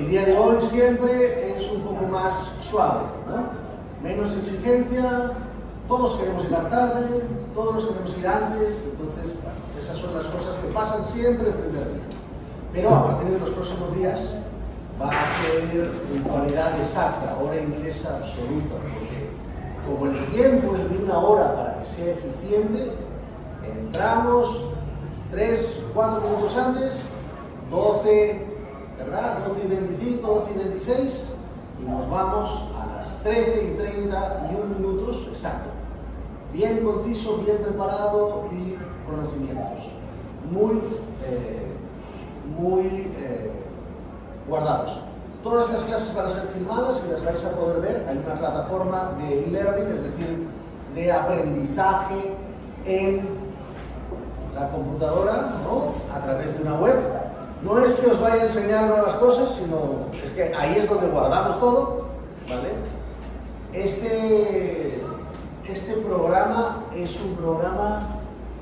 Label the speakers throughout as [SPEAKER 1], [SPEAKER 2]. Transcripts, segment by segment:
[SPEAKER 1] el día de hoy siempre es un poco más suave, ¿no? Menos exigencia, todos queremos llegar tarde, todos queremos ir antes, entonces esas son las cosas que pasan siempre el primer día. Pero a partir de los próximos días va a ser puntualidad exacta, hora inglesa absoluta, porque como el tiempo es de 1 hora para que sea eficiente, entramos 3, 4 minutos antes, 12, ¿verdad? 12:25, 12:26, y nos vamos a las 13:31 exacto. Bien conciso, bien preparado y conocimientos muy guardados. Todas estas clases van a ser filmadas y las vais a poder ver. Hay una plataforma de e-learning, es decir, de aprendizaje en la computadora, ¿no? A través de una web. No es que os vaya a enseñar nuevas cosas, sino es que ahí es donde guardamos todo, ¿vale? Este programa es un programa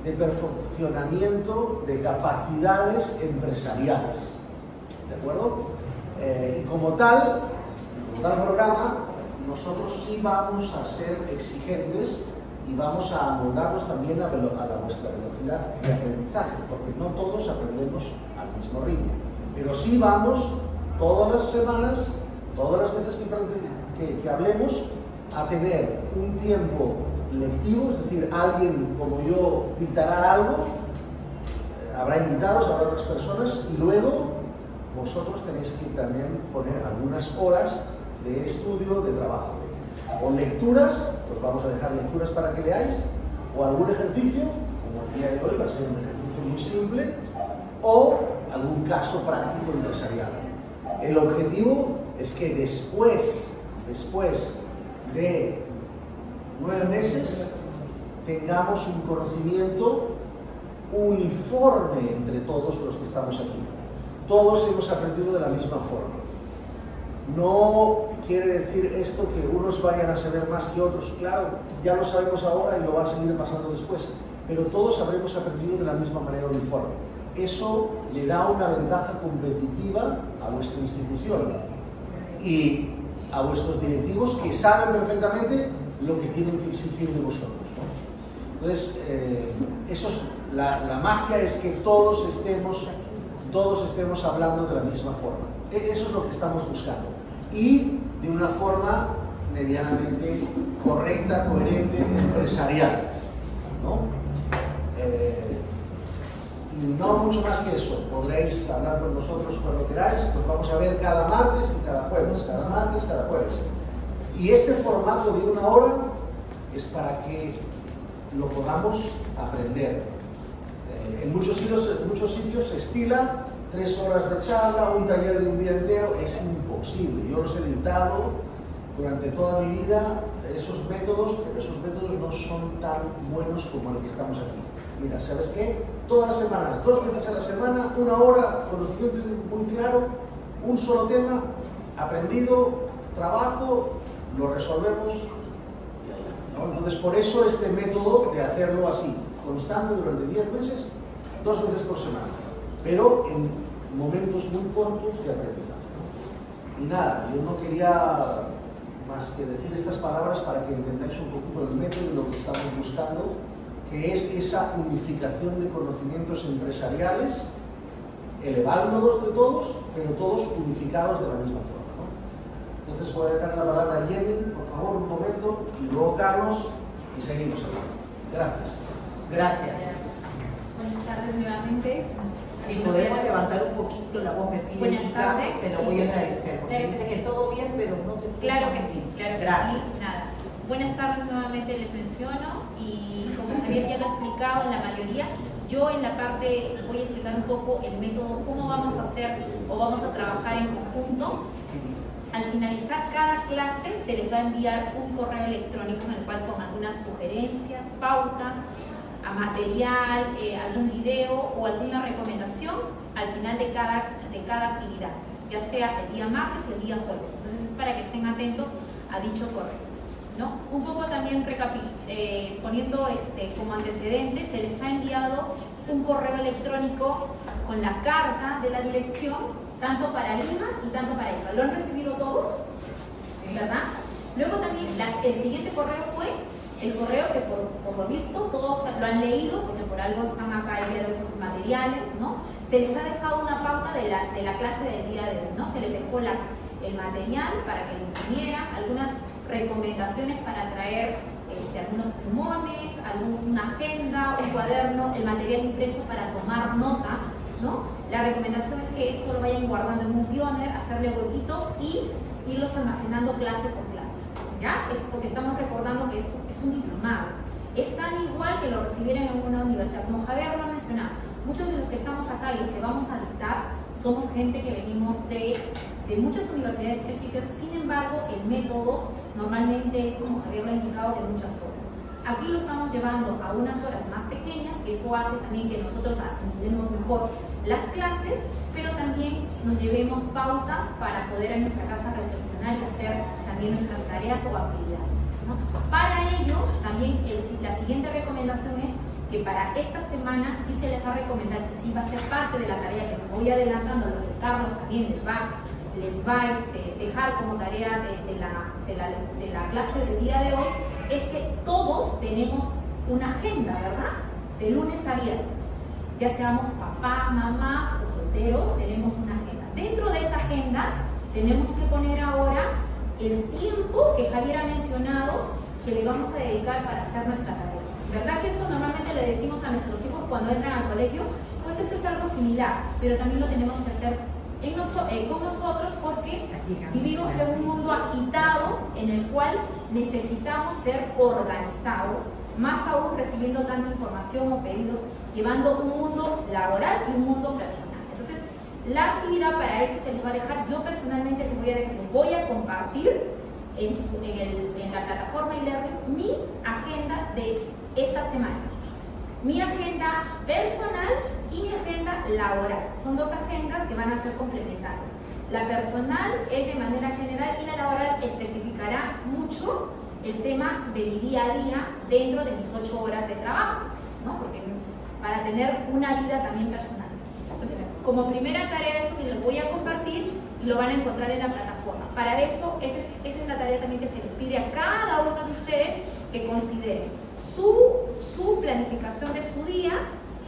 [SPEAKER 1] de perfeccionamiento de capacidades empresariales, ¿de acuerdo? Y como tal programa, nosotros sí vamos a ser exigentes y vamos a amoldarnos también a vuestra velocidad de aprendizaje, porque no todos aprendemos al mismo ritmo, pero sí vamos todas las semanas, todas las veces que hablemos, a tener un tiempo lectivo, es decir, alguien como yo dictará algo, habrá invitados, habrá otras personas, y luego vosotros tenéis que también poner algunas horas de estudio, de trabajo, o lecturas, pues vamos a dejar lecturas para que leáis, o algún ejercicio, como el día de hoy va a ser un ejercicio muy simple, o algún caso práctico empresarial. El objetivo es que después de 9 meses tengamos un conocimiento uniforme entre todos los que estamos aquí. Todos hemos aprendido de la misma forma. No quiere decir esto que unos vayan a saber más que otros. Claro, ya lo sabemos ahora y lo va a seguir pasando después, pero todos habremos aprendido de la misma manera uniforme. Eso le da una ventaja competitiva a vuestra institución y a vuestros directivos, que saben perfectamente lo que tienen que exigir de vosotros, ¿no? Entonces, la magia es que todos estemos hablando de la misma forma. Eso es lo que estamos buscando. Y de una forma medianamente correcta, coherente, empresarial, ¿no? Y no mucho más que eso. Podréis hablar con nosotros cuando queráis. Nos vamos a ver cada martes y cada jueves. Cada martes, cada jueves. Y este formato de 1 hora es para que lo podamos aprender. En muchos sitios se estila 3 horas de charla, un taller de un día entero. Es imposible. Yo los he dictado durante toda mi vida, esos métodos, pero esos métodos no son tan buenos como el que estamos aquí. Mira, ¿sabes qué? Todas las semanas, 2 veces a la semana, 1 hora, conocimiento muy claro, un solo tema, aprendido, trabajo, lo resolvemos, ¿no? Entonces, por eso este método de hacerlo así, constante durante 10 meses, 2 veces por semana, pero en momentos muy cortos de aprendizaje, ¿no? Y nada, yo no quería más que decir estas palabras para que entendáis un poquito el método de lo que estamos buscando, que es esa unificación de conocimientos empresariales, elevándolos de todos, pero todos unificados de la misma forma, ¿no? Entonces voy a dejar la palabra a Jenny, por favor, un momento, y luego Carlos, y seguimos hablando. Gracias.
[SPEAKER 2] Gracias.
[SPEAKER 3] Buenas tardes nuevamente.
[SPEAKER 2] Si podemos levantar un poquito la voz, me pide
[SPEAKER 3] Buenas tardes.
[SPEAKER 2] se lo voy a agradecer, porque
[SPEAKER 3] Claro.
[SPEAKER 2] dice que todo bien, pero no se escucha.
[SPEAKER 3] Claro que sí, claro que
[SPEAKER 2] Gracias.
[SPEAKER 3] sí. Nada. Buenas tardes nuevamente les menciono, y como Javier ya lo ha explicado en la mayoría, yo en la parte voy a explicar un poco el método, cómo vamos a hacer o vamos a trabajar en conjunto. Al finalizar cada clase se les va a enviar un correo electrónico en el cual con algunas sugerencias, pautas, a material, algún video o alguna recomendación al final de cada actividad, ya sea el día martes o el día jueves. Entonces es para que estén atentos a dicho correo, ¿no? Un poco también poniendo como antecedentes, se les ha enviado un correo electrónico con la carta de la dirección tanto para Lima y tanto para Ica. ¿Lo han recibido todos? ¿Verdad? Luego también el siguiente correo fue el correo que por lo visto todos lo han leído, porque por algo están acá el día de hoy con sus materiales, ¿no? Se les ha dejado una pauta de la clase del día de hoy, ¿no? Se les dejó el material para que lo imprimieran, algunas recomendaciones para traer algunos plumones, alguna agenda, un cuaderno, el material impreso para tomar nota, ¿no? La recomendación es que esto lo vayan guardando en un pioner, hacerle huequitos y irlos almacenando clase por clase, ¿ya? Es porque estamos recordando que es un diplomado. Es tan igual que lo recibieran en una universidad, como Javier lo ha mencionado. Muchos de los que estamos acá y los que vamos a dictar somos gente que venimos de muchas universidades prestigiosas. Sin embargo, el método normalmente es, como Javier lo ha indicado, de muchas horas. Aquí lo estamos llevando a unas horas más pequeñas, eso hace también que nosotros asimilemos mejor las clases, pero también nos llevemos pautas para poder en nuestra casa reflexionar y hacer también nuestras tareas o actividades, ¿no? Para ello, también la siguiente recomendación es que para esta semana sí se les va a recomendar que sí va a ser parte de la tarea, que me voy adelantando, lo que Carlos también les va a dejar como tarea de la clase del día de hoy, es que todos tenemos una agenda, ¿verdad? De lunes a viernes. Ya seamos papás, mamás o solteros, tenemos una agenda. Dentro de esa agenda tenemos que poner ahora el tiempo que Javier ha mencionado que le vamos a dedicar para hacer nuestra tarea. ¿Verdad que esto normalmente le decimos a nuestros hijos cuando entran al colegio? Pues esto es algo similar, pero también lo tenemos que hacer con nosotros porque vivimos en un mundo agitado en el cual necesitamos ser organizados, más aún recibiendo tanta información o pedidos, llevando un mundo laboral y un mundo personal. Entonces, la actividad para eso se les va a dejar. Yo personalmente les voy a compartir en la plataforma eLearning mi agenda de esta semana. Mi agenda personal y mi agenda laboral. Son dos agendas que van a ser complementarias. La personal es de manera general y la laboral especificará mucho el tema de mi día a día dentro de mis 8 horas de trabajo, ¿no? Porque para tener una vida también personal. Entonces, como primera tarea eso me lo voy a compartir y lo van a encontrar en la plataforma. Para eso, esa es la tarea también que se les pide a cada uno de ustedes que consideren su planificación de su día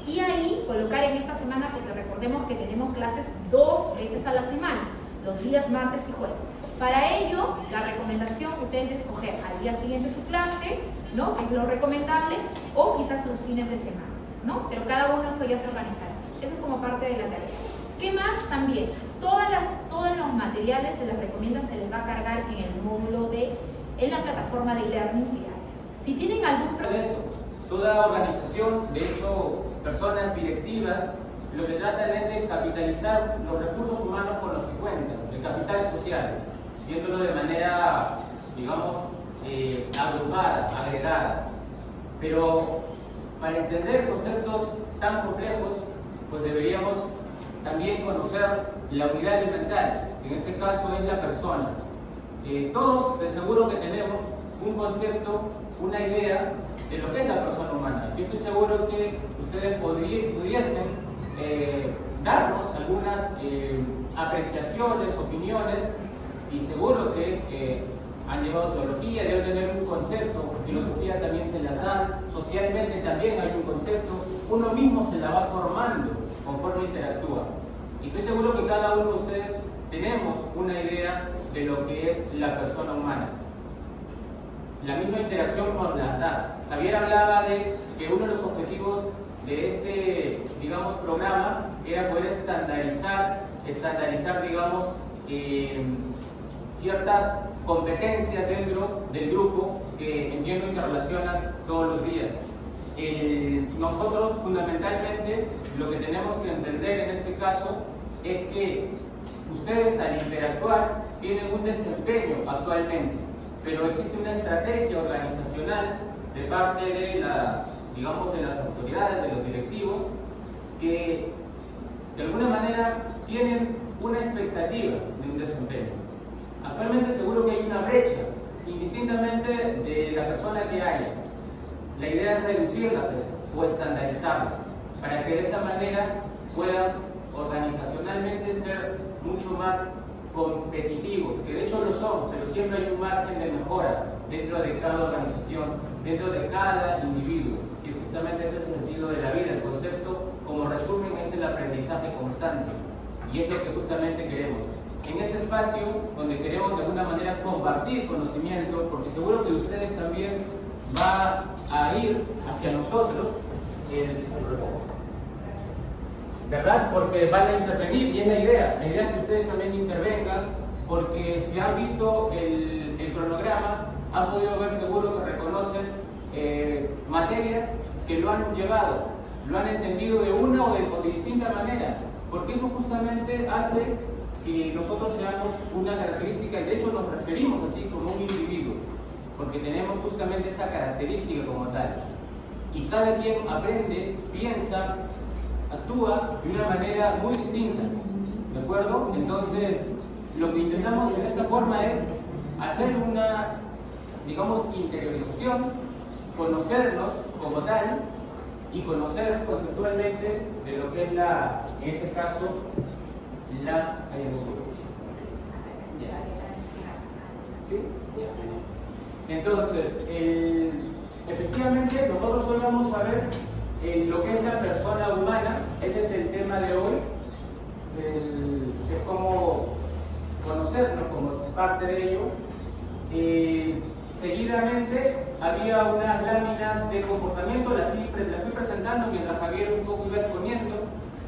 [SPEAKER 3] y ahí colocar en esta semana, porque recordemos que tenemos clases 2 veces a la semana, los días martes y jueves. Para ello, la recomendación ustedes de escoger al día siguiente su clase, ¿no? Que es lo recomendable, o quizás los fines de semana, ¿no? Pero cada uno eso ya se organizará. Eso es como parte de la tarea. ¿Qué más? También, todos los materiales se les recomienda, se les va a cargar en el módulo en la plataforma de eLearning diario. Si tienen algún problema...
[SPEAKER 4] Toda organización, de hecho, personas directivas, lo que tratan es de capitalizar los recursos humanos con los que cuentan, el capital social, viéndolo de manera, digamos, agrupada, agregada. Pero para entender conceptos tan complejos, pues deberíamos también conocer la unidad elemental, que en este caso es la persona. Todos de seguro que tenemos un concepto, una idea de lo que es la persona humana. Yo estoy seguro que ustedes pudiesen darnos algunas apreciaciones, opiniones, y seguro que han llevado teología, deben tener un concepto, filosofía también se las da, socialmente también hay un concepto, uno mismo se la va formando conforme interactúa. Y estoy seguro que cada uno de ustedes tenemos una idea de lo que es la persona humana. La misma interacción con la edad. Javier hablaba de que uno de los objetivos de este, digamos, programa era poder estandarizar, digamos, ciertas competencias dentro del grupo que entiendo interrelacionan todos los días. Nosotros fundamentalmente lo que tenemos que entender en este caso es que ustedes al interactuar tienen un desempeño actualmente, pero existe una estrategia organizacional de parte de digamos, de las autoridades, de los directivos, que de alguna manera tienen una expectativa de un desempeño. Actualmente seguro que hay una brecha, indistintamente de la persona que haya. La idea es reducirlas o estandarizarlas, para que de esa manera puedan organizacionalmente ser mucho más competitivos, que de hecho lo son, pero siempre hay un margen de mejora dentro de cada organización, dentro de cada individuo. Y justamente ese es el sentido de la vida. El concepto, como resumen, es el aprendizaje constante. Y es lo que justamente queremos. En este espacio, donde queremos de alguna manera compartir conocimiento, porque seguro que ustedes también va a ir hacia nosotros, ¿verdad? Porque van a intervenir, y es la idea es que ustedes también intervengan, porque si han visto el cronograma, han podido ver, seguro que reconocen materias que lo han llevado, lo han entendido de una o de distinta manera, porque eso justamente hace que nosotros seamos una característica, y de hecho nos referimos así como un individuo, porque tenemos justamente esa característica como tal. Y cada quien aprende, piensa, actúa de una manera muy distinta, ¿de acuerdo? Entonces, lo que intentamos en esta forma es hacer una, digamos, interiorización, conocernos como tal y conocer conceptualmente de lo que es en este caso, la... ¿Sí? Entonces, efectivamente, nosotros hoy vamos a ver lo que es la persona humana. Este es el tema de hoy. Es como conocernos como parte de ello. Seguidamente había unas láminas de comportamiento, las fui presentando mientras Javier un poco iba exponiendo.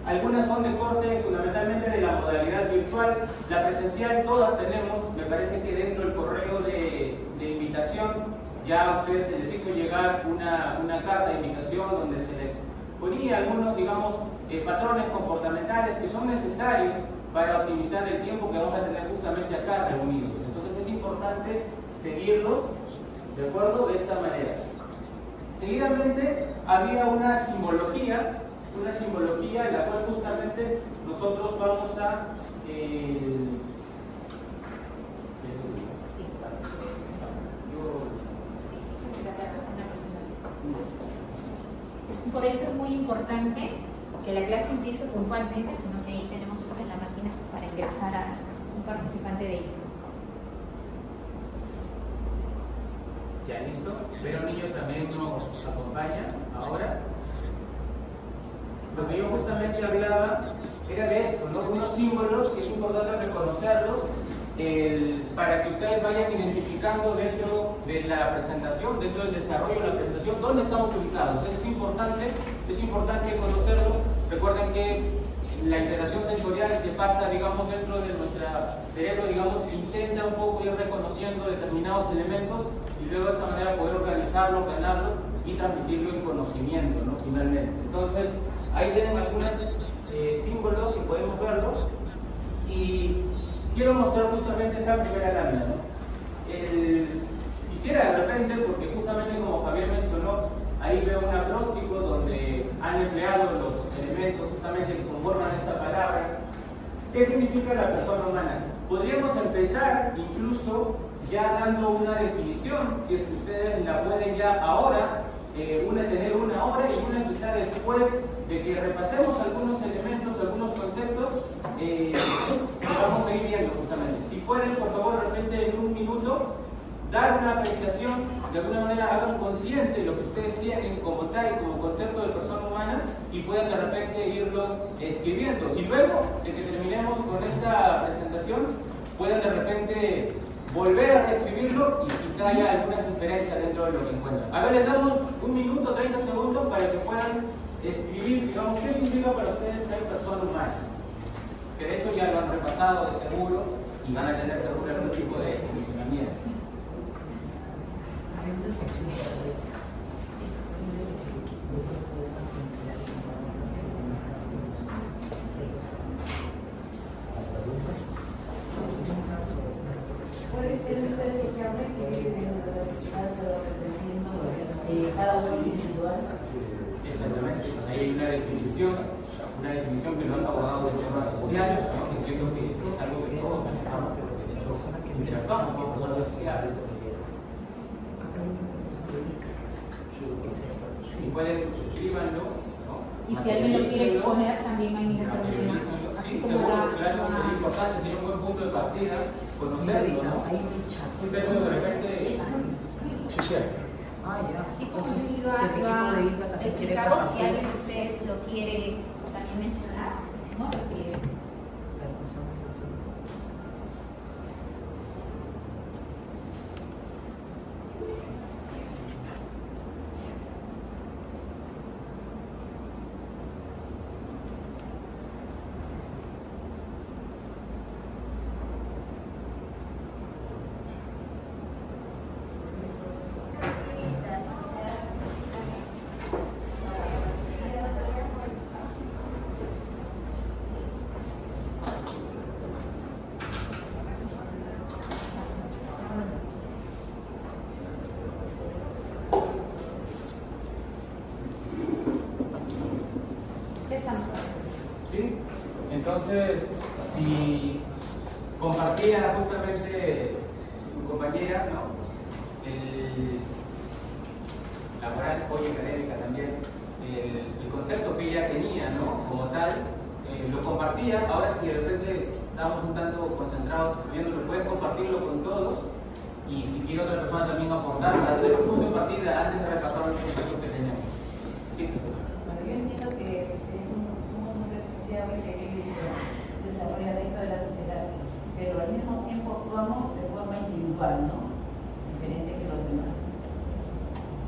[SPEAKER 4] Algunas son de corte fundamentalmente de la modalidad virtual, la presencial todas tenemos. Me parece que dentro del correo de invitación ya a ustedes se les hizo llegar una carta de invitación donde se les ponía algunos, digamos, patrones comportamentales que son necesarios para optimizar el tiempo que vamos a tener justamente acá reunidos. Entonces es importante seguirlos, ¿de acuerdo? De esa manera. Seguidamente había una simbología en la cual justamente nosotros vamos a
[SPEAKER 3] por eso es muy importante que la clase empiece puntualmente, sino que ahí tenemos en la máquina para ingresar a un participante de ello.
[SPEAKER 4] Ya, listo. Pero niño también nos acompaña ahora. Lo que yo justamente hablaba era de esto, ¿no? Unos símbolos que es importante reconocerlos para que ustedes vayan identificando dentro de la presentación, dentro del desarrollo de la presentación, dónde estamos ubicados. Es importante conocerlo. Recuerden que la integración sensorial que pasa, digamos, dentro de nuestro cerebro, digamos, intenta un poco ir reconociendo determinados elementos y luego de esa manera poder organizarlo, ordenarlo y transmitirlo en conocimiento, ¿no? Finalmente. Entonces, ahí tienen algunos símbolos que podemos verlos y quiero mostrar justamente esta primera lámina, ¿no? Quisiera de repente, porque justamente como Javier mencionó, ahí veo un acróstico donde han empleado los elementos justamente que conforman esta palabra. ¿Qué significa la persona humana? Podríamos empezar incluso ya dando una definición, si es que ustedes la pueden ya ahora, tener una hora y una quizá después de que repasemos algunos elementos, algunos conceptos, vamos a ir viendo justamente. Si pueden, por favor, de repente en un minuto, dar una apreciación, de alguna manera hagan consciente lo que ustedes tienen como tal, como concepto de persona humana, y puedan de repente irlo escribiendo. Y luego de que terminemos con esta presentación, puedan de repente volver a reescribirlo y quizá haya algunas diferencias dentro de lo que encuentran. A ver, les damos un minuto, 30 segundos para que puedan escribir, digamos, qué significa para ustedes ser persona humana. Que de hecho ya lo han repasado de seguro y van a tener seguro algún tipo de funcionamiento.
[SPEAKER 2] Puede ser un ser sociable que vive en una sociedad, pero dependiendo cada uno individual.
[SPEAKER 4] Exactamente, ahí hay una definición que no está abordado de forma social, ¿no? Entiendo que es algo que todos manejamos, pero que de hecho interactuamos con personas sociales. Si pueden, suscríbanlo, ¿no?
[SPEAKER 3] Y si alguien lo quiere exponer, también hay ningún problema.
[SPEAKER 4] Sí,
[SPEAKER 3] como
[SPEAKER 4] seguro,
[SPEAKER 3] la-
[SPEAKER 4] claro, sería importante, sería un buen punto de partida, conocerlo, ¿no? Un término de repente.
[SPEAKER 1] Sí, sí hay.
[SPEAKER 3] Así como yo lo ha explicado, si alguien de ustedes lo quiere también mencionar, si no, lo escribe.
[SPEAKER 4] ¿Sí? Entonces, si compartía justamente su compañera, ¿no? Laboral, hoy académica también, el concepto que ella tenía, ¿no? Como tal, lo compartía. Ahora, si de repente estamos un tanto concentrados escribiendo, pueden compartirlo con todos. Y si quiere otra persona también aportar, para tener un punto de partida antes de repasar los conceptos que tenemos. ¿Sí?
[SPEAKER 2] Bueno, yo entiendo que es un concepto sociable que desarrolla dentro de la sociedad, pero al mismo tiempo actuamos de forma individual, ¿no? Diferente que los demás.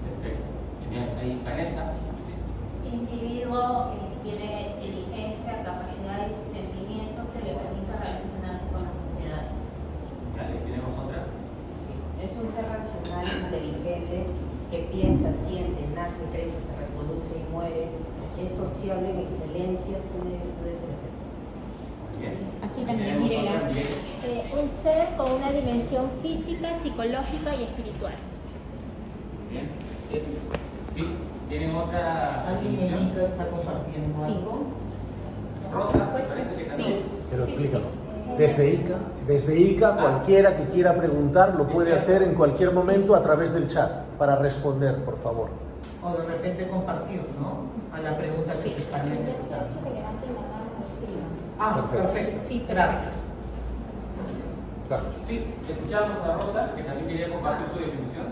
[SPEAKER 4] Perfecto. Bien, ahí Vanessa.
[SPEAKER 3] Individuo tiene inteligencia, capacidades y sentimientos que le permitan relacionarse con la sociedad.
[SPEAKER 4] Vale, tenemos otra.
[SPEAKER 5] Es un ser racional, inteligente, que piensa, siente, nace, crece, se reproduce y muere. Es sociable en excelencia, tiene virtudes y defectos.
[SPEAKER 4] Bien.
[SPEAKER 3] Aquí también,
[SPEAKER 4] Tenemos
[SPEAKER 3] Mirela.
[SPEAKER 4] otra, bien.
[SPEAKER 6] Un ser con una dimensión física, psicológica y espiritual.
[SPEAKER 4] Bien. Sí, ¿tienen otra definición?
[SPEAKER 5] está compartiendo
[SPEAKER 6] Sí.
[SPEAKER 5] algo?
[SPEAKER 4] Rosa, parece que también.
[SPEAKER 3] Sí.
[SPEAKER 1] Pero
[SPEAKER 3] Sí,
[SPEAKER 1] explícalo.
[SPEAKER 3] sí, sí.
[SPEAKER 1] Desde ICA, cualquiera que quiera preguntar lo puede hacer en cualquier momento a través del chat para responder, por favor.
[SPEAKER 5] O de repente compartir, ¿no? A la pregunta que se está haciendo. Ah,
[SPEAKER 1] Perfecto.
[SPEAKER 5] perfecto.
[SPEAKER 6] Sí, perfecto.
[SPEAKER 5] Gracias.
[SPEAKER 1] Carlos.
[SPEAKER 4] Sí, escuchamos a Rosa, que también quería compartir su definición.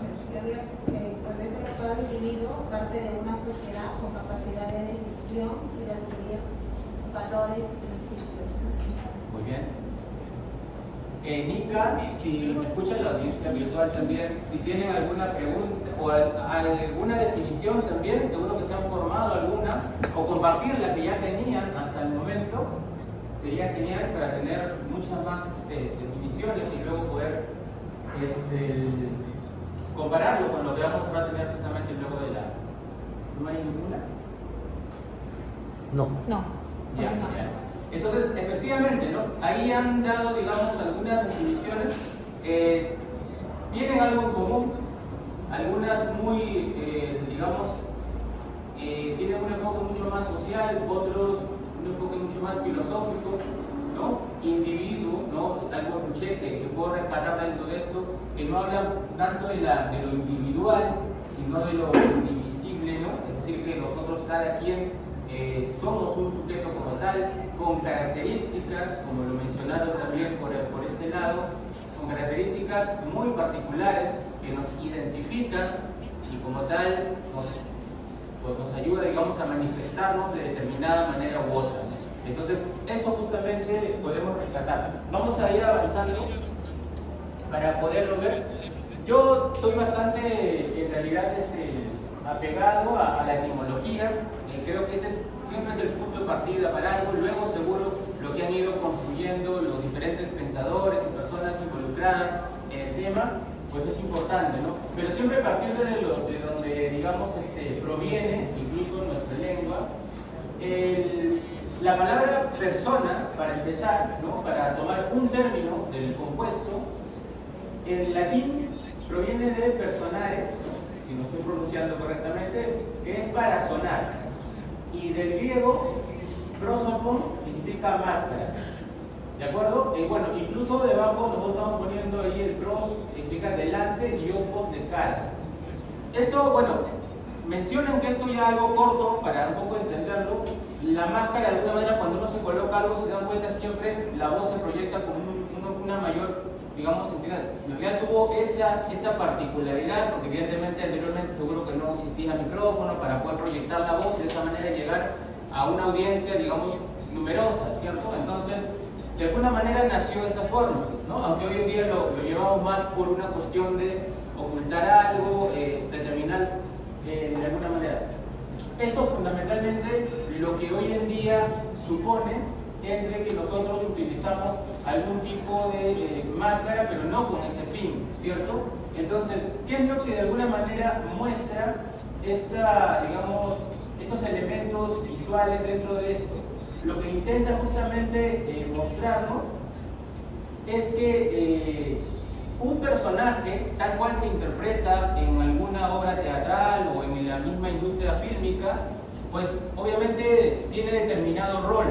[SPEAKER 7] Por dentro de todo individuo, parte de una sociedad con capacidad de decisión y de adquirir valores y principios.
[SPEAKER 4] Muy bien. Nika, si me escucha la audiencia virtual también, si tienen alguna pregunta o alguna definición también, seguro que se han formado alguna, o compartir la que ya tenían hasta el momento, sería genial para tener muchas más definiciones y luego poder compararlo con lo que vamos a tener justamente luego de la... ¿No hay ninguna?
[SPEAKER 1] No.
[SPEAKER 6] No.
[SPEAKER 4] Ya, ya. Entonces, efectivamente, ¿no? Ahí han dado, digamos, algunas definiciones. Tienen algo en común, algunas muy, digamos, tienen un enfoque mucho más social, otros un enfoque mucho más filosófico, ¿no? Individuo, ¿no? Algo que puedo rescatar dentro de esto, que no habla tanto de lo individual, sino de lo indivisible, ¿no? Es decir, que nosotros, cada quien, somos un sujeto como tal, con características, como lo mencionaron también por este lado, con características muy particulares que nos identifican y como tal nos ayuda, digamos, a manifestarnos de determinada manera u otra. Entonces, eso justamente podemos rescatar. Vamos a ir avanzando para poderlo ver. Yo soy bastante, en realidad, apegado a la etimología. Creo que ese siempre es el punto de partida para algo. Luego, seguro, lo que han ido construyendo los diferentes pensadores y personas involucradas en el tema, pues es importante, ¿no? Pero siempre partiendo de donde, digamos, proviene, incluso nuestra lengua, la palabra persona, para empezar, ¿no? Para tomar un término del compuesto, en latín proviene de personare, si no estoy pronunciando correctamente, que es para sonar. Y del griego, prosopon, significa máscara. ¿De acuerdo? Bueno, incluso debajo nosotros estamos poniendo ahí el pros, significa delante, y opos de cara. Esto, bueno, mencionan que esto ya algo corto, para un poco entenderlo, la máscara, de alguna manera, cuando uno se coloca algo, se dan cuenta siempre, la voz se proyecta con una mayor, digamos, entidad. En realidad tuvo esa particularidad, porque evidentemente anteriormente seguro que no existía micrófono para poder proyectar la voz y de esa manera llegar a una audiencia, digamos, numerosa, ¿cierto? Entonces, de alguna manera nació esa forma, ¿no? Aunque hoy en día lo llevamos más por una cuestión de ocultar algo, determinar de alguna manera. Esto fundamentalmente lo que hoy en día supone es de que nosotros utilizamos algún tipo de máscara, pero no con ese fin, ¿cierto? Entonces, ¿qué es lo que de alguna manera muestra estos elementos visuales dentro de esto? Lo que intenta justamente mostrarnos es que un personaje, tal cual se interpreta en alguna obra teatral o en la misma industria fílmica, pues obviamente tiene determinado rol,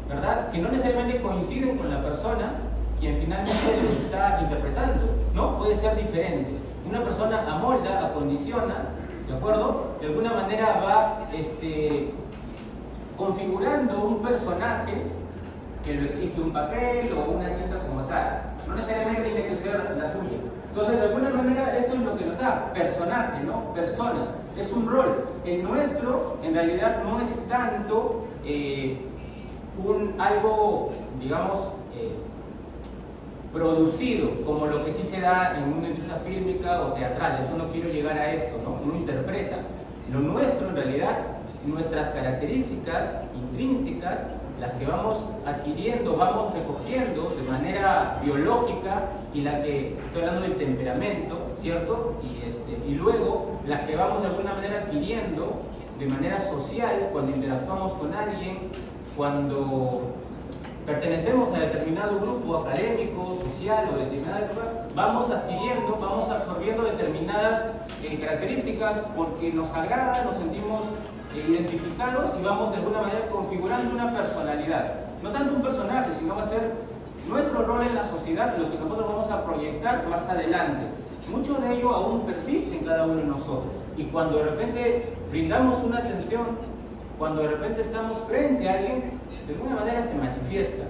[SPEAKER 4] ¿verdad? Que no necesariamente coinciden con la persona quien finalmente lo está interpretando, ¿no? Puede ser diferente. Una persona amolda, acondiciona, ¿de acuerdo? De alguna manera va configurando un personaje que lo exige un papel o una cinta como tal. No necesariamente tiene que ser la suya. Entonces, de alguna manera, esto es lo que nos da personaje, ¿no? Persona. Es un rol. El nuestro, en realidad, no es tanto algo, digamos, producido, como lo que sí se da en una industria fílmica o teatral. Eso no quiero llegar a eso, ¿no? Uno interpreta. Lo nuestro, en realidad, nuestras características intrínsecas, las que vamos adquiriendo, vamos recogiendo de manera biológica, y la que estoy hablando del temperamento, ¿cierto? Y luego las que vamos de alguna manera adquiriendo de manera social cuando interactuamos con alguien, cuando pertenecemos a determinado grupo académico, social o determinada cosa, vamos adquiriendo, vamos absorbiendo determinadas características porque nos agrada, nos sentimos identificados y vamos de alguna manera configurando una personalidad. No tanto un personaje, sino va a ser nuestro rol en la sociedad, lo que nosotros vamos a proyectar más adelante. Mucho de ello aún persiste en cada uno de nosotros. Y cuando de repente brindamos una atención, cuando de repente estamos frente a alguien, de alguna manera se manifiesta.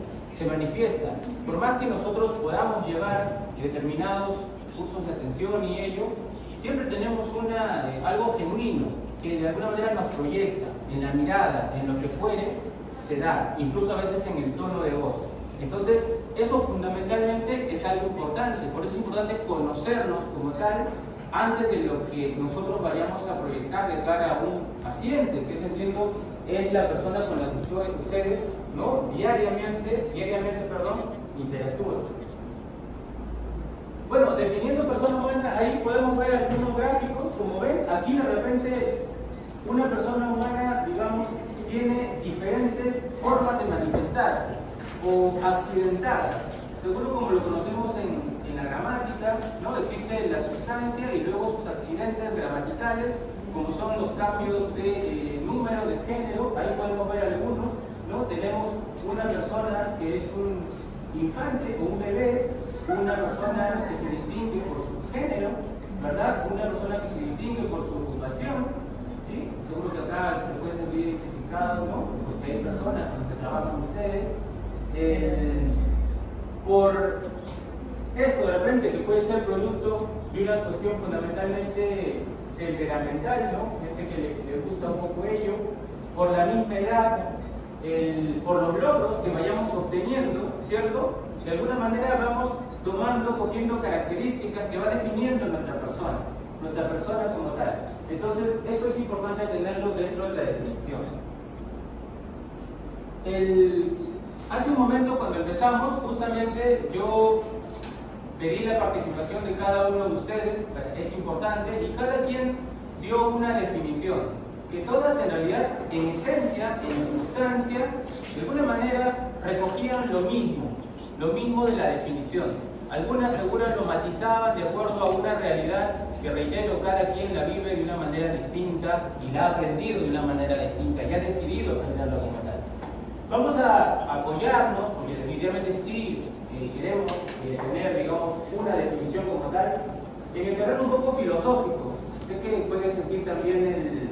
[SPEAKER 4] Por más que nosotros podamos llevar determinados cursos de atención y ello, siempre tenemos algo genuino que de alguna manera nos proyecta en la mirada, en lo que fuere, se da, incluso a veces en el tono de voz. Entonces, eso fundamentalmente es algo importante, por eso es importante conocernos como tal antes de lo que nosotros vayamos a proyectar de cara a un paciente, que entiendo es la persona con la que ustedes, ¿no? diariamente, interactúan. Bueno, definiendo persona humana, ahí podemos ver algunos gráficos, como ven, aquí de repente una persona humana, digamos, tiene diferentes formas de manifestarse o accidentadas. Seguro como lo conocemos en la gramática, ¿no? Existe la sustancia y luego sus accidentes gramaticales, como son los cambios de número, de género. Ahí podemos ver algunos, ¿no? Tenemos una persona que es un infante o un bebé, una persona que se distingue por su género, ¿verdad? Una persona que se distingue por su ocupación, ¿sí? Seguro que acá se puede sentir identificado, ¿no? Porque hay personas con las que trabajan ustedes. Por esto de repente que puede ser producto de una cuestión fundamentalmente temperamental, ¿no? Gente que le gusta un poco ello, por la misma edad, por los logros que vayamos obteniendo, ¿cierto? De alguna manera vamos cogiendo características que va definiendo nuestra persona como tal. Entonces, eso es importante tenerlo dentro de la definición. Hace un momento, cuando empezamos, justamente yo pedí la participación de cada uno de ustedes, es importante, y cada quien dio una definición, que todas en realidad, en esencia, en sustancia, de alguna manera recogían lo mismo de la definición. Algunas seguras lo matizaban de acuerdo a una realidad que, reitero, cada quien la vive de una manera distinta y la ha aprendido de una manera distinta y ha decidido aprenderlo como tal. Vamos a apoyarnos, porque definitivamente sí queremos tener, digamos, una definición como tal, en el terreno un poco filosófico. Sé que puede existir también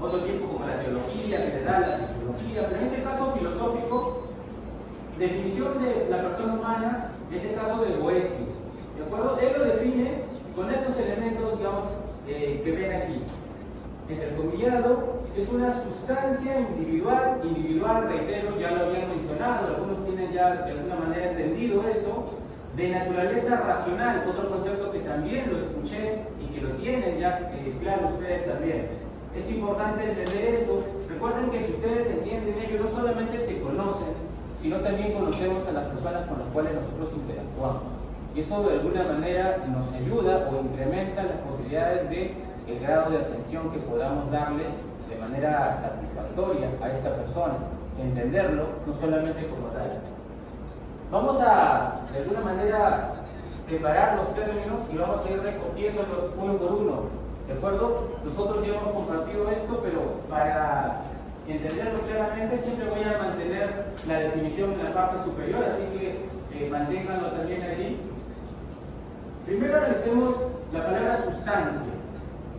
[SPEAKER 4] otro tipo como la teología, que le da la sociología, pero en este caso filosófico, definición de la persona humana, en este caso de Boecio, ¿de acuerdo? Él lo define con estos elementos, digamos, que ven aquí. Entrecomillado, es una sustancia individual, reitero, ya lo habían mencionado, algunos tienen ya de alguna manera entendido eso, de naturaleza racional, otro concepto que también lo escuché y que lo tienen ya claro ustedes también. Es importante entender eso. Recuerden que si ustedes entienden ello, no solamente se conocen, sino también conocemos a las personas con las cuales nosotros interactuamos. Y eso de alguna manera nos ayuda o incrementa las posibilidades de el grado de atención que podamos darle de manera satisfactoria a esta persona, entenderlo no solamente como tal. Vamos a, de alguna manera, separar los términos y vamos a ir recogiéndolos uno por uno, ¿de acuerdo? Nosotros ya hemos compartido esto, pero para entenderlo claramente siempre voy a mantener la definición en la parte superior, así que manténganlo también allí. Primero analicemos la palabra sustancia.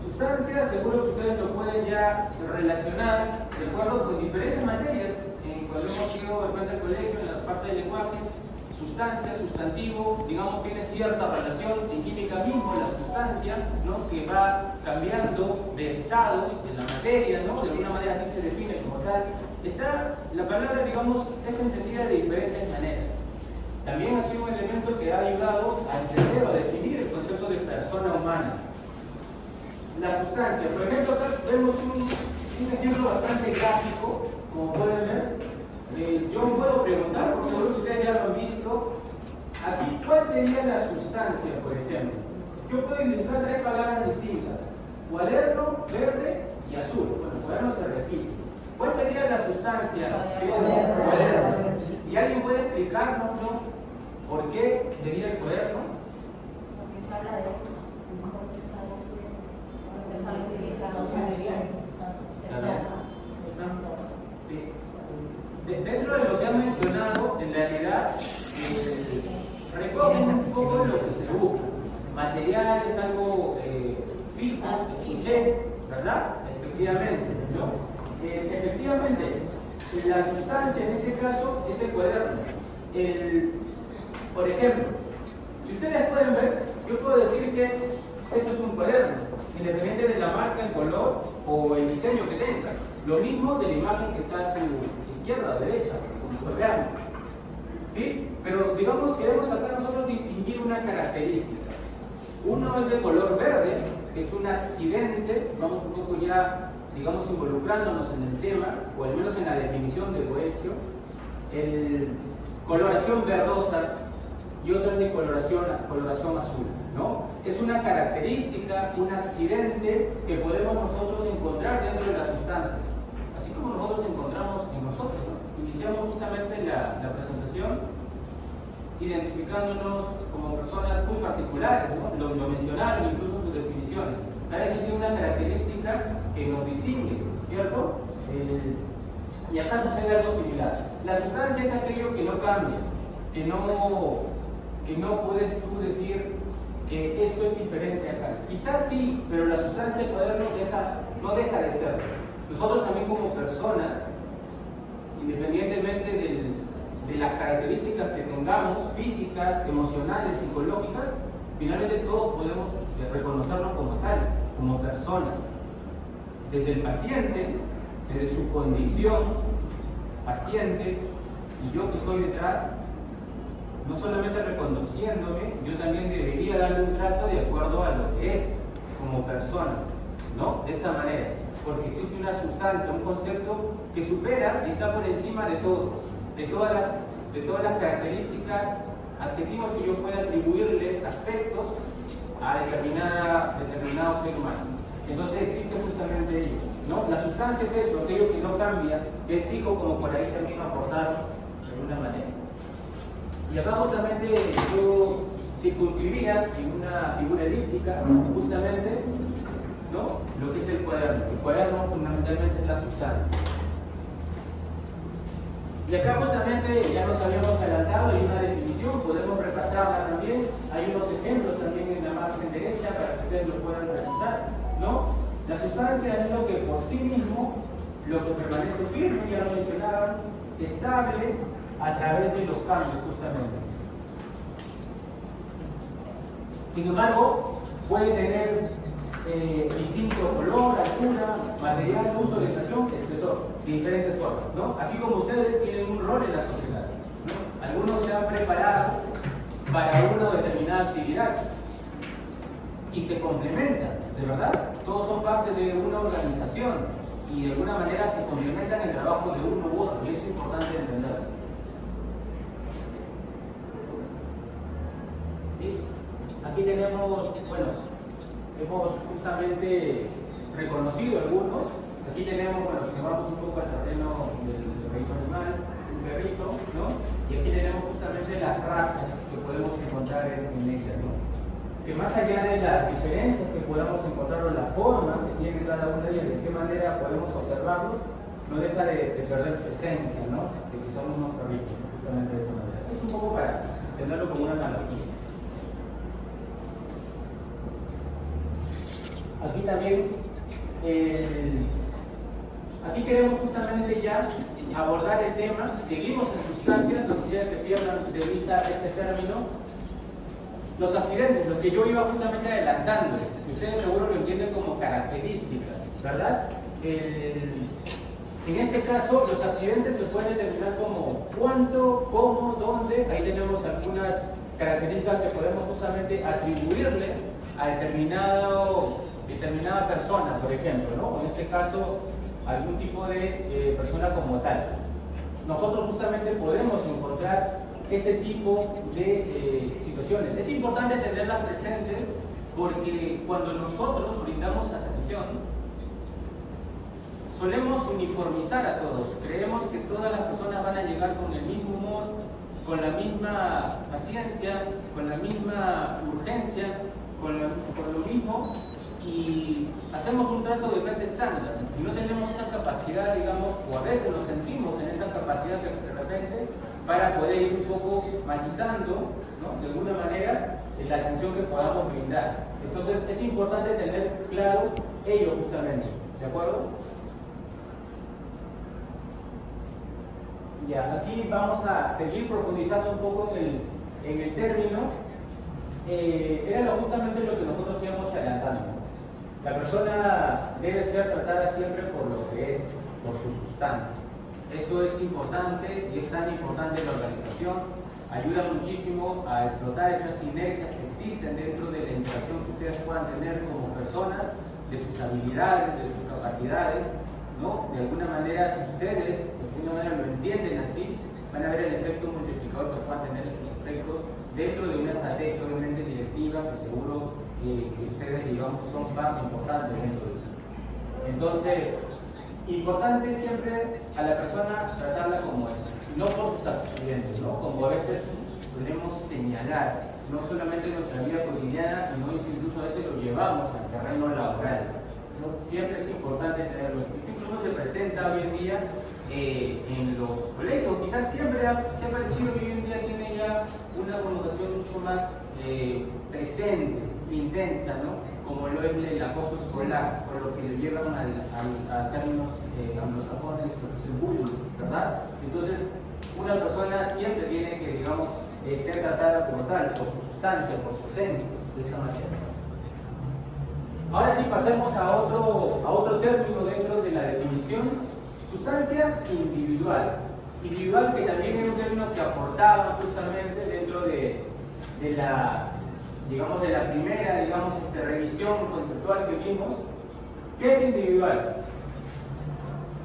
[SPEAKER 4] Sustancia, seguro que ustedes lo pueden ya relacionar, de acuerdo, con diferentes materias. Cuando hemos ido al frente del colegio, en la parte del lenguaje, sustancia, sustantivo, digamos, tiene cierta relación en química mismo, la sustancia, ¿no? Que va cambiando de estados en la materia, ¿no? De alguna manera así se define como tal. La palabra, digamos, es entendida de diferentes maneras. También ha sido un elemento que ha ayudado a entender o a definir el concepto de persona humana. La sustancia, por ejemplo, acá vemos un ejemplo bastante gráfico, como pueden ver. Yo puedo preguntar, porque seguro que ustedes ya lo han visto, aquí, ¿cuál sería la sustancia, por ejemplo? Yo puedo identificar tres palabras distintas: cuaderno, verde y azul. Bueno, el cuaderno se repite. ¿Cuál sería la sustancia? Cuaderno. ¿Y alguien puede explicarnos, ¿no? por qué sería el cuaderno?
[SPEAKER 5] Porque se habla de
[SPEAKER 4] Sí. Dentro de lo que han mencionado, en realidad recogen un poco lo que se busca. Materiales, algo fijo, escuché, ¿verdad? Efectivamente, ¿no? Efectivamente, la sustancia en este caso es el cuaderno. Por ejemplo, si ustedes pueden ver, yo puedo decir que esto es un cuaderno, independiente de la marca, el color o el diseño que tenga. Lo mismo de la imagen que está a su izquierda o derecha, como lo veamos. ¿Sí? Pero digamos, queremos acá nosotros distinguir una característica. Uno es de color verde, que es un accidente, vamos un poco ya, digamos, involucrándonos en el tema, o al menos en la definición de Boecio. Coloración verdosa y otra es de coloración azul, ¿no? Es una característica, un accidente que podemos nosotros encontrar dentro de la sustancia, así como nosotros encontramos en nosotros, ¿no? Iniciamos justamente la presentación identificándonos como personas muy particulares, ¿no? Lo mencionaron incluso en sus definiciones. Cada quien tiene una característica que nos distingue, ¿cierto? Y acá sucede algo similar. La sustancia es aquello que no cambia, que no puedes tú decir que esto es diferente acá. Quizás sí, pero la sustancia del cuaderno no deja de ser. Nosotros también como personas, independientemente de las características que tengamos, físicas, emocionales, psicológicas, finalmente todos podemos reconocernos como tal, como personas. Desde el paciente, desde su condición, paciente, y yo que estoy detrás, no solamente reconociéndome, yo también debería darle un trato de acuerdo a lo que es como persona, ¿no? De esa manera, porque existe una sustancia, un concepto que supera y está por encima de todo, de todas las características, adjetivos que yo pueda atribuirle, aspectos a determinado ser humano. Entonces existe justamente ello, ¿no? La sustancia es eso, aquello que no cambia, que es fijo, como por ahí también aportaron de alguna manera. Y acá justamente yo circunscribía en una figura elíptica, justamente, ¿no? Lo que es el cuaderno. El cuaderno fundamentalmente es la sustancia. Y acá justamente ya nos habíamos adelantado, hay una definición, podemos repasarla también, hay unos ejemplos también en la margen derecha para que ustedes lo puedan realizar, ¿no? La sustancia es lo que por sí mismo lo que permanece firme, ya lo mencionaban, estable a través de los cambios justamente. Sin embargo, puede tener distinto color, altura, material, uso, orientación, espesor, de diferentes formas, ¿no? Así como ustedes tienen un rol en la sociedad, ¿no? Algunos se han preparado para una determinada actividad y se complementan, de verdad. Todos son parte de una organización y de alguna manera se complementan el trabajo de uno u otro, y eso es importante entenderlo. ¿Sí? Aquí tenemos, bueno, hemos justamente reconocido algunos. Aquí tenemos, bueno, si nos vamos un poco al terreno del reino animal, un perrito, ¿no? Y aquí tenemos justamente las razas que podemos encontrar en ellas, ¿no? Que más allá de las diferencias que podamos encontrar o la forma que tiene cada una de ellas, de qué manera podemos observarlos, no deja de perder su esencia, ¿no? De que somos unos perritos, justamente de esa manera. Es un poco para tenerlo como una analogía. Aquí también, aquí queremos justamente ya abordar el tema, seguimos en sustancias, no quisiera que pierdan de vista este término, los accidentes, lo que yo iba justamente adelantando, que ustedes seguro lo entienden como características, ¿verdad? En este caso, los accidentes se pueden determinar como cuánto, cómo, dónde, ahí tenemos algunas características que podemos justamente atribuirle a determinada persona, por ejemplo, ¿no? En este caso, algún tipo de persona como tal. Nosotros justamente podemos encontrar este tipo de situaciones. Es importante tenerlas presentes porque cuando nosotros brindamos atención, solemos uniformizar a todos. Creemos que todas las personas van a llegar con el mismo humor, con la misma paciencia, con la misma urgencia, con lo mismo, y hacemos un trato de frente estándar y no tenemos esa capacidad, digamos, o a veces nos sentimos en esa capacidad que de repente para poder ir un poco matizando, ¿no? De alguna manera la atención que podamos brindar. Entonces es importante tener claro ello justamente, ¿de acuerdo? Ya, aquí vamos a seguir profundizando un poco en el término. Era justamente lo que nosotros íbamos adelantando. La persona debe ser tratada siempre por lo que es, por su sustancia. Eso es importante y es tan importante en la organización. Ayuda muchísimo a explotar esas sinergias que existen dentro de la interacción que ustedes puedan tener como personas, de sus habilidades, de sus capacidades, ¿no? De alguna manera, si ustedes de alguna manera lo entienden así, van a ver el efecto multiplicador que puedan tener esos efectos dentro de una estrategia obviamente directiva que seguro que ustedes, digamos, son parte importante dentro de eso. Entonces, importante siempre a la persona tratarla como es, no por sus accidentes, ¿no? Como a veces solemos señalar, no solamente en nuestra vida cotidiana, sino incluso a veces lo llevamos al terreno laboral, ¿no? Siempre es importante tenerlo. Incluso se presenta hoy en día en los colegios, quizás siempre ha parecido que hoy en día tiene ya una connotación mucho más presente, intensa, ¿no? Como lo es el acoso escolar, por lo que le llevan a términos anglosajones, lo que es el bullying, ¿verdad? Entonces, una persona siempre tiene que, digamos, ser tratada como tal, por su sustancia, por su esencia, de esa manera. Ahora sí, pasemos a otro término dentro de la definición. Sustancia individual. Individual, que también es un término que aportaba justamente dentro de la, digamos, de la primera, digamos, revisión conceptual que vimos. ¿Qué es individual?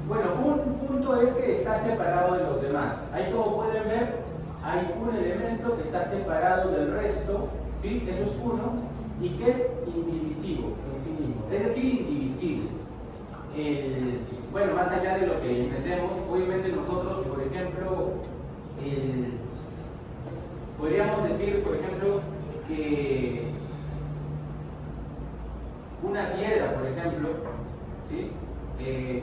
[SPEAKER 4] Bueno, un punto es que está separado de los demás. Ahí, como pueden ver, hay un elemento que está separado del resto, ¿sí? Eso es uno, y que es indivisivo en sí mismo, es decir, indivisible. Bueno, más allá de lo que entendemos, obviamente nosotros, por ejemplo, podríamos decir, por ejemplo, que una piedra, por ejemplo, ¿sí?